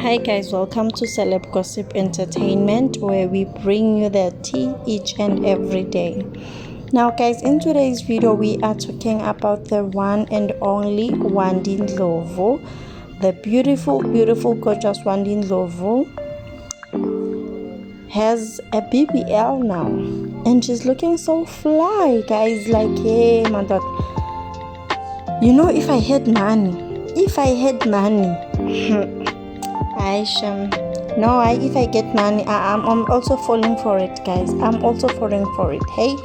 Hi guys, welcome to Celeb Gossip Entertainment, where we bring you the tea each and every day. Now guys, in today's video we are talking about the one and only Wandi Ndlovu. The beautiful gorgeous Wandi Ndlovu has a BBL now, and she's looking so fly guys. Like, hey my god, you know, if I had money if I get money, I'm also falling for it guys. I'm also falling for it. Hey,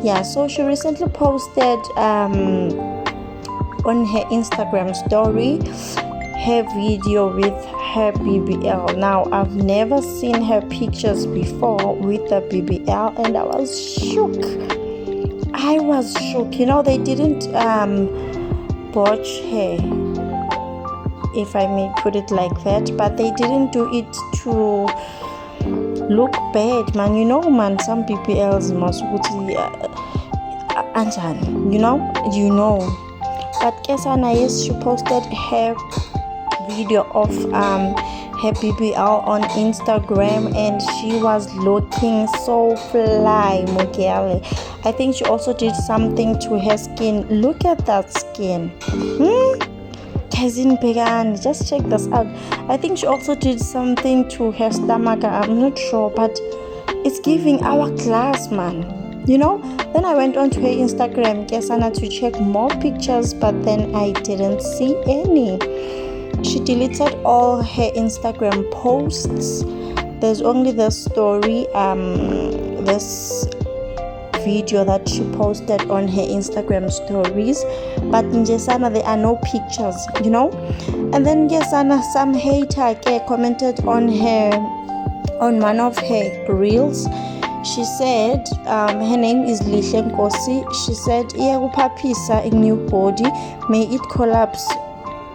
yeah, so she recently posted on her Instagram story her video with her BBL. Now I've never seen her pictures before with the BBL, and I was shook. You know, they didn't botch her, if I may put it like that, but they didn't do it to look bad, man. You know, man, some BBLs must you know. But Kesana, yes, she posted her video of her BBL on Instagram, and she was looking so fly, Mugele. I think she also did something to her skin. Look at that skin. Just check this out. I think she also did something to her stomach. I'm not sure, but it's giving hourglass, man. You know, then I went on to her Instagram, Kesana, to check more pictures, but then I didn't see any. She deleted all her Instagram posts. There's only the story, this video that she posted on her Instagram stories, but in Jesana there are no pictures, you know. And then Jesana, some hater commented on one of her reels. She said her name is Lihle Nkosi. She said, "Iyakuphaphisa a new body, may it collapse."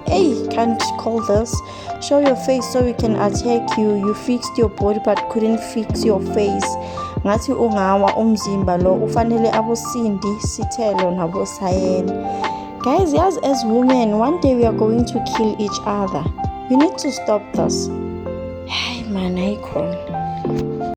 Hey, can't call this. Show your face so we can attack you. You fixed your body but couldn't fix your face. Ngathi ungawa umzimba lo ufanele abosindi sithelo nabosayeni. Guys, yes, as women, one day we are going to kill each other. You need to stop this. Hey man, icon.